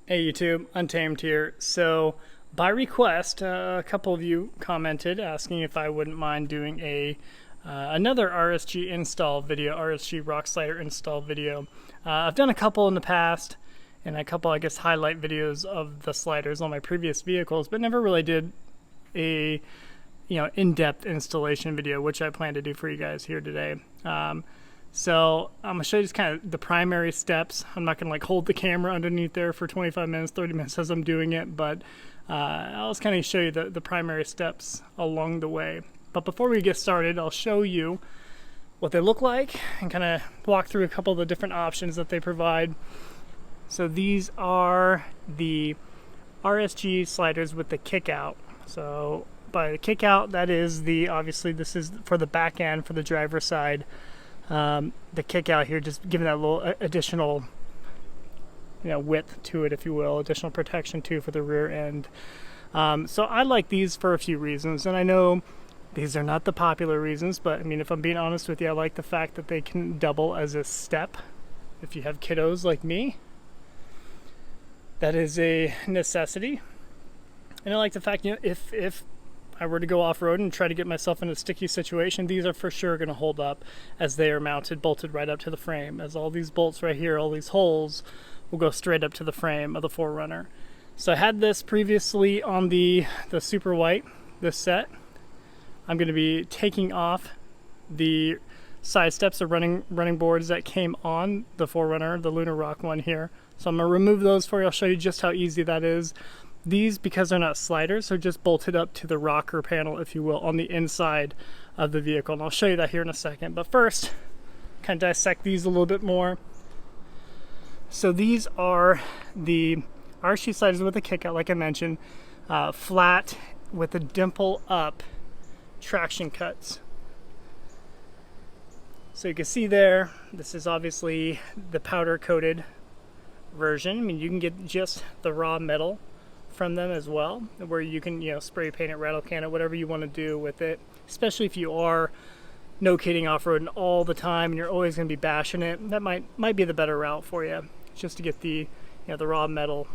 Hey YouTube, Untamed here. So by request, a couple of you commented asking if I wouldn't mind doing another RSG install video, RSG rock slider install video. I've done a couple in the past and a couple, I guess, highlight videos of the sliders on my previous vehicles, but never really did a in-depth installation video, which I plan to do for you guys here today. So I'm going to show you just kind of the primary steps. I'm not going to like hold the camera underneath there for 25 minutes, 30 minutes as I'm doing it, but I'll just kind of show you the primary steps along the way. But before we get started, I'll show you what they look like and kind of walk through a couple of the different options that they provide. So these are the RSG sliders with the kick out. So by the kick out, that is obviously this is for the back end, for the driver's side. The kick out here, just giving that little additional width to it, if you will, additional protection too for the rear end. So I like these for a few reasons, and I know these are not the popular reasons, but I mean, if I'm being honest with you, I like the fact that they can double as a step if you have kiddos like me. That is a necessity. And I like the fact, if I were to go off-road and try to get myself in a sticky situation, these are for sure going to hold up as they are mounted, bolted right up to the frame, as all these bolts right here, all these holes will go straight up to the frame of the 4Runner. So I had this previously on the Super White, this set. I'm going to be taking off the side steps of running boards that came on the 4Runner, the Lunar Rock one here. So I'm going to remove those for you. I'll show you just how easy that is. These, because they're not sliders, are just bolted up to the rocker panel, if you will, on the inside of the vehicle. And I'll show you that here in a second. But first, kind of dissect these a little bit more. So these are the RSG sliders with a kick out, like I mentioned, flat with a dimple up traction cuts. So you can see there, this is obviously the powder coated version. I mean, you can get just the raw metal from them as well, where you can spray paint it, rattle can it, whatever you want to do with it, especially if you are no kidding off-roading all the time and you're always going to be bashing it. That might be the better route for you, just to get the the raw metal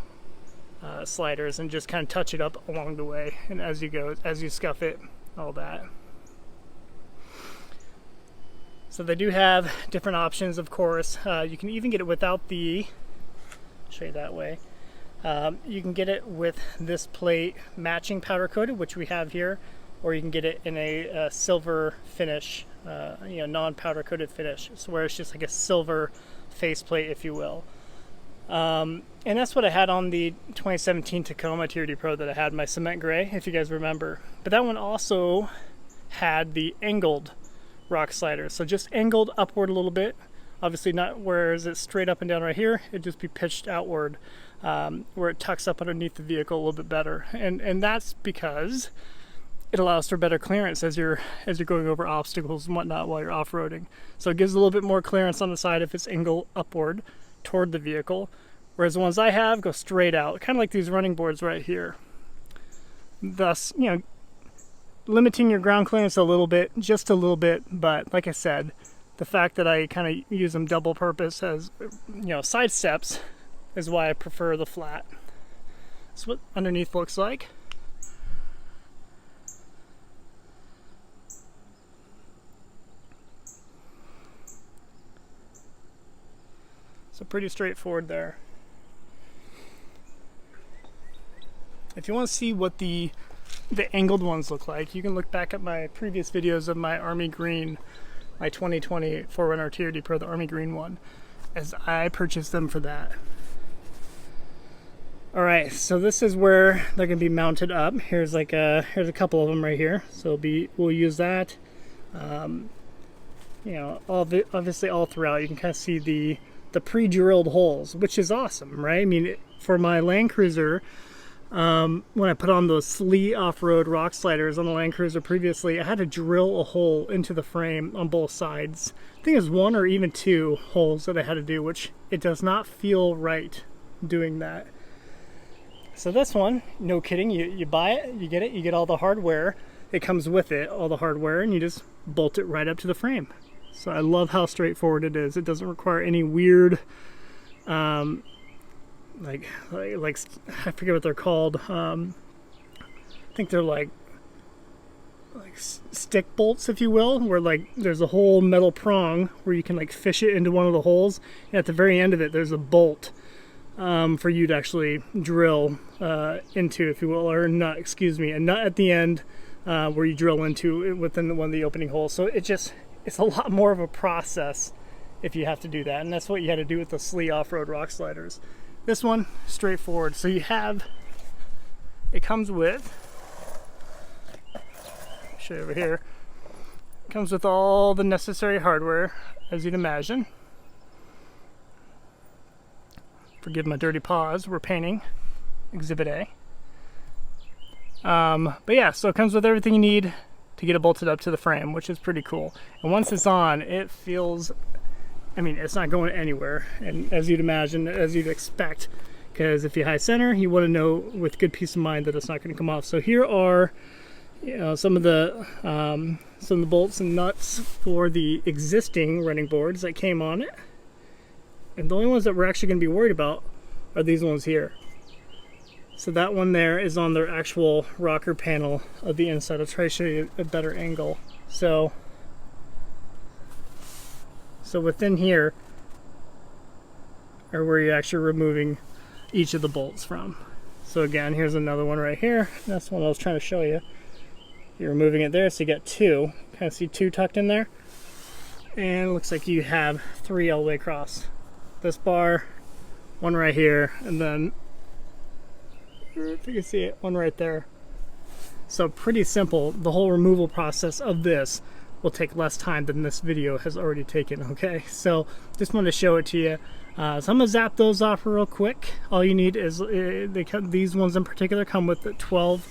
sliders and just kind of touch it up along the way, and as you go, as you scuff it, all that. So they do have different options, of course. You can even get it without show you that way. You can get it with this plate matching powder coated, which we have here, or you can get it in a silver finish, non-powder coated finish, so where it's just like a silver faceplate, if you will. And that's what I had on the 2017 Tacoma TRD Pro that I had, my cement gray, if you guys remember. But that one also had the angled rock slider, so just angled upward a little bit. Obviously not where is it straight up and down right here, it'd just be pitched outward, where it tucks up underneath the vehicle a little bit better. And that's because it allows for better clearance as you're going over obstacles and whatnot while you're off-roading. So it gives a little bit more clearance on the side if it's angled upward toward the vehicle, whereas the ones I have go straight out, kind of like these running boards right here. Thus, limiting your ground clearance a little bit, just a little bit, but like I said, the fact that I kind of use them double purpose as side steps is why I prefer the flat. That's what underneath looks like. So pretty straightforward there. If you want to see what the angled ones look like, you can look back at my previous videos of my Army Green, my 2020 4Runner TRD Pro, the Army Green one, as I purchased them for that. Alright, so this is where they're going to be mounted up. Here's a couple of them right here. So we'll use that. Obviously all throughout you can kind of see the pre-drilled holes, which is awesome, right? I mean, for my Land Cruiser, when I put on those Slee off-road rock sliders on the Land Cruiser previously, I had to drill a hole into the frame on both sides. I think it was 1 or even 2 holes that I had to do, which it does not feel right doing that. So this one, no kidding, you buy it, you get all the hardware. It comes with it, all the hardware, and you just bolt it right up to the frame. So I love how straightforward it is. It doesn't require any weird like I forget what they're called. I think they're like stick bolts, if you will, where like there's a whole metal prong where you can like fish it into one of the holes, and at the very end of it there's a bolt for you to actually drill into, if you will, or nut, excuse me, a nut at the end where you drill into within one of the opening holes. So it's a lot more of a process if you have to do that, and that's what you had to do with the Slee off-road rock sliders. This one, straightforward. So you have, it comes with, show you over here, it comes with all the necessary hardware, as you'd imagine. Forgive my dirty paws, we're painting Exhibit A. But yeah, so it comes with everything you need to get it bolted up to the frame, which is pretty cool. And once it's on, it feels, I mean, it's not going anywhere, and as you'd imagine, as you'd expect, because if you high center, you want to know with good peace of mind that it's not going to come off. So here are, you know, some of the bolts and nuts for the existing running boards that came on it, and the only ones that we're actually going to be worried about are these ones here. So that one there is on their actual rocker panel of the inside. I'll try to show you a better angle. So within here are where you're actually removing each of the bolts from. So again, here's another one right here. That's one I was trying to show you. You're removing it there, so you got two. Kind of see two tucked in there. And it looks like you have three all the way across this bar, one right here, and then, if you can see it, one right there. So pretty simple. The whole removal process of this will take less time than this video has already taken, okay? So just wanted to show it to you. So I'm gonna zap those off real quick. All you need is, these ones in particular come with the 12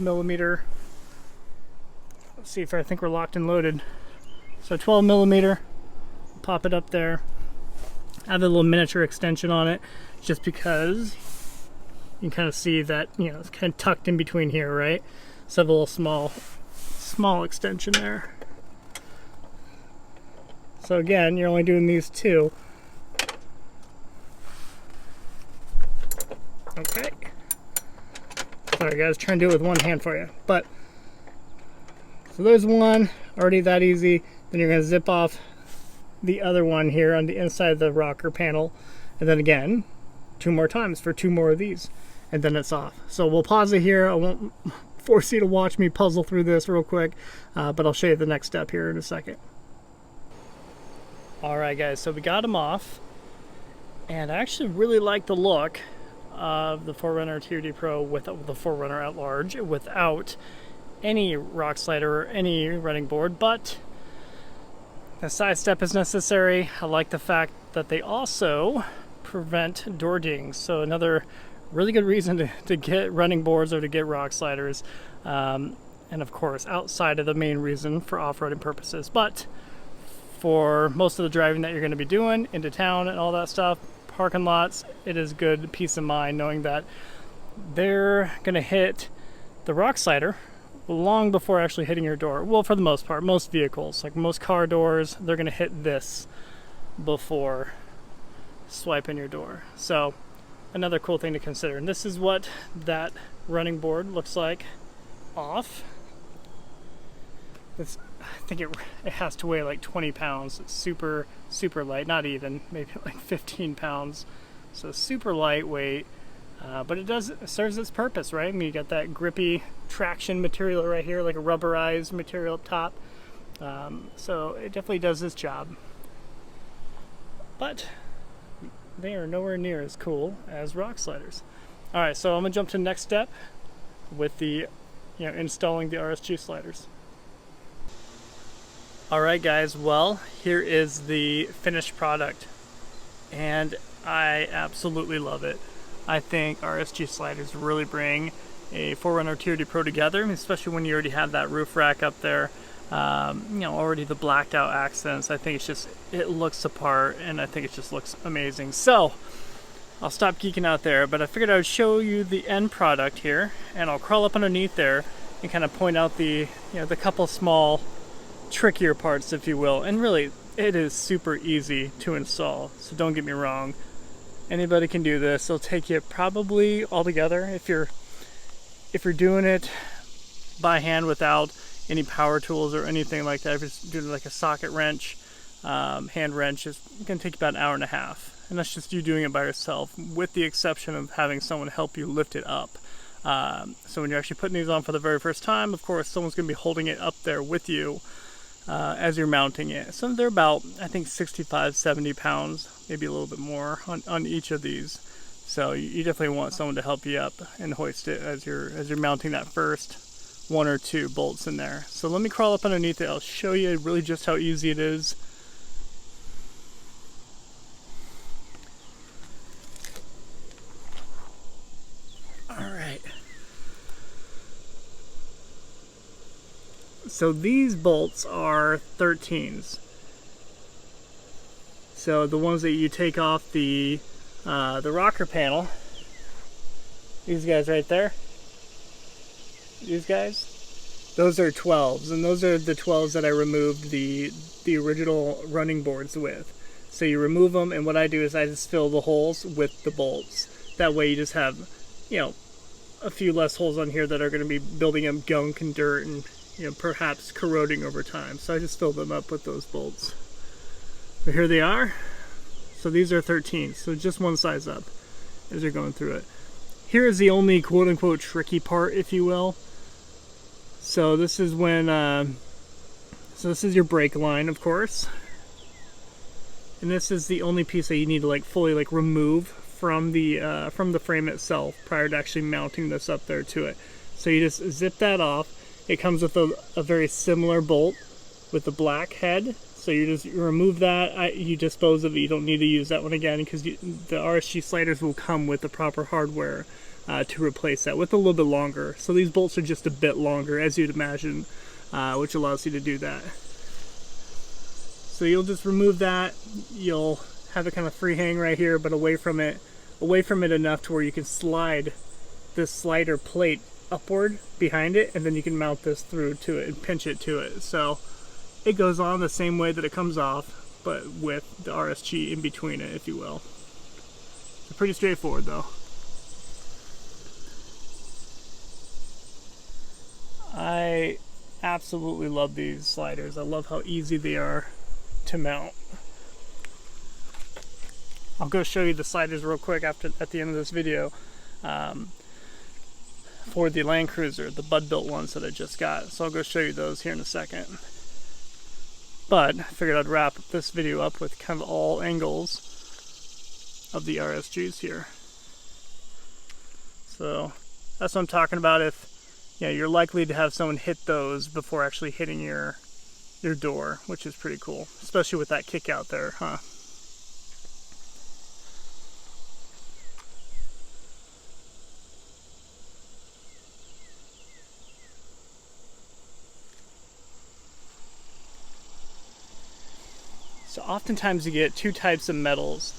millimeter. Let's see if I think we're locked and loaded. So 12 millimeter, pop it up there. I have a little miniature extension on it, just because you can kind of see that, you know, it's kind of tucked in between here, right? So I have a little small extension there. So again, you're only doing these two. Okay. Sorry guys, trying to do it with one hand for you. But, so there's one, already that easy. Then you're gonna zip off the other one here on the inside of the rocker panel. And then again, two more times for two more of these. And then it's off. So we'll pause it here. I won't force you to watch me puzzle through this real quick, but I'll show you the next step here in a second. Alright guys, so we got them off, and I actually really like the look of the 4Runner TRD Pro with the 4Runner at large without any rock slider or any running board, but a side step is necessary. I like the fact that they also prevent door dings, so another really good reason to get running boards or to get rock sliders, and of course outside of the main reason for off-roading purposes, but for most of the driving that you're going to be doing into town and all that stuff, parking lots, it is good peace of mind knowing that they're going to hit the rock slider long before actually hitting your door. Well, for the most part, most vehicles, like most car doors, they're going to hit this before swiping your door. So another cool thing to consider. And this is what that running board looks like off. It's, I think it has to weigh like 20 pounds. It's super light, not even, maybe like 15 pounds. So super lightweight, but it serves its purpose, right? I mean, you got that grippy traction material right here, like a rubberized material up top. So it definitely does its job. But they are nowhere near as cool as rock sliders. All right, so I'm gonna jump to the next step with the, installing the RSG sliders. All right, guys. Well, here is the finished product, and I absolutely love it. I think RSG sliders really bring a 4Runner TRD Pro together, especially when you already have that roof rack up there. Already the blacked out accents. I think it looks the part, and I think it just looks amazing. So I'll stop geeking out there, but I figured I would show you the end product here, and I'll crawl up underneath there and kind of point out the couple small trickier parts, if you will. And really, it is super easy to install, so don't get me wrong. Anybody can do this. It'll take you probably altogether, if you're doing it by hand without any power tools or anything like that, if you're doing like a socket wrench, hand wrench, it's going to take you about an hour and a half. And that's just you doing it by yourself, with the exception of having someone help you lift it up. So when you're actually putting these on for the very first time, of course, someone's going to be holding it up there with you as you're mounting it. So they're about, I think, 65, 70 pounds, maybe a little bit more on each of these. So you definitely want someone to help you up and hoist it as you're mounting that first one or two bolts in there. So let me crawl up underneath it. I'll show you really just how easy it is. Alright. So these bolts are 13s. So the ones that you take off the rocker panel, these guys right there, these guys, those are 12s, and those are the 12s that I removed the original running boards with. So you remove them, and what I do is I just fill the holes with the bolts. That way you just have, you know, a few less holes on here that are going to be building up gunk and dirt and, you know, perhaps corroding over time. So I just fill them up with those bolts. But here they are. So these are 13, so just one size up as you're going through it. Here is the only quote-unquote tricky part, if you will. So this is when, so this is your brake line, of course. And this is the only piece that you need to like fully like remove from the frame itself prior to actually mounting this up there to it. So you just zip that off. It comes with a very similar bolt with the black head. So you remove that, you dispose of it. You don't need to use that one again, because the RSG sliders will come with the proper hardware to replace that, with a little bit longer. So these bolts are just a bit longer, as you'd imagine, which allows you to do that. So you'll just remove that. You'll have it kind of free hang right here, but away from it enough to where you can slide this slider plate upward behind it, and then you can mount this through to it and pinch it to it. So it goes on the same way that it comes off, but with the RSG in between it, if you will. It's pretty straightforward though. I absolutely love these sliders. I love how easy they are to mount. I'll go show you the sliders real quick at the end of this video for the Land Cruiser, the Bud built ones that I just got. So I'll go show you those here in a second. But I figured I'd wrap this video up with kind of all angles of the RSGs here. So that's what I'm talking about. If you're likely to have someone hit those before actually hitting your door, which is pretty cool, especially with that kick out there, huh? So oftentimes you get two types of metals,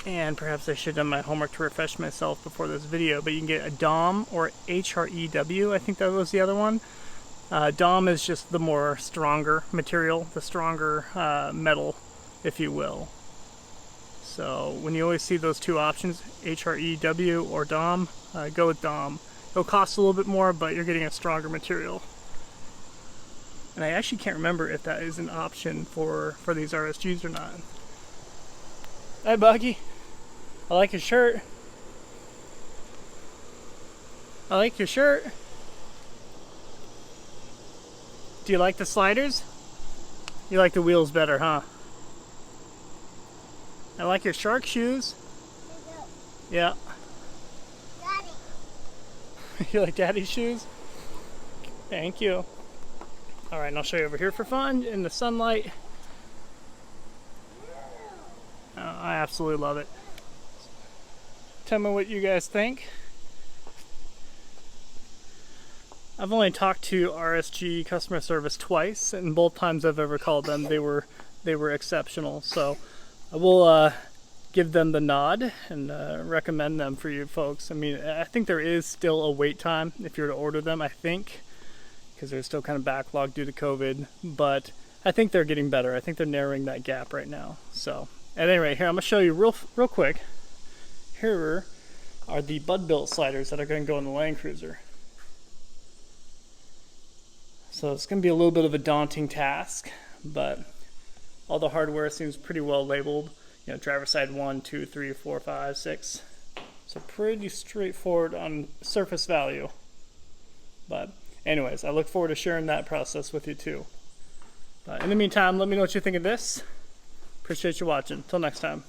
and perhaps I should have done my homework to refresh myself before this video, but you can get a DOM or HREW, I think that was the other one. DOM is just the more stronger material, the stronger metal, if you will. So when you always see those two options, HREW or DOM, go with DOM. It'll cost a little bit more, but you're getting a stronger material. And I actually can't remember if that is an option for these RSGs or not. Hi, Buggy. I like your shirt. I like your shirt. Do you like the sliders? You like the wheels better, huh? I like your shark shoes. Yeah. Daddy. You like Daddy's shoes? Thank you. Alright, and I'll show you over here for fun in the sunlight. I absolutely love it. Tell me what you guys think. I've only talked to RSG customer service twice, and both times I've ever called them, they were exceptional. So I will give them the nod and recommend them for you folks. I mean, I think there is still a wait time if you're to order them, I think, because they're still kind of backlogged due to COVID, but I think they're getting better. I think they're narrowing that gap right now. So At any rate, here I'm gonna show you real quick. Here are the bud built sliders that are going to go in the Land Cruiser. So it's going to be a little bit of a daunting task, but all the hardware seems pretty well labeled. You know, driver side 1, 2, 3, 4, 5, 6. So pretty straightforward on surface value. But anyways, I look forward to sharing that process with you too. But in the meantime, let me know what you think of this. Appreciate you watching. Till next time.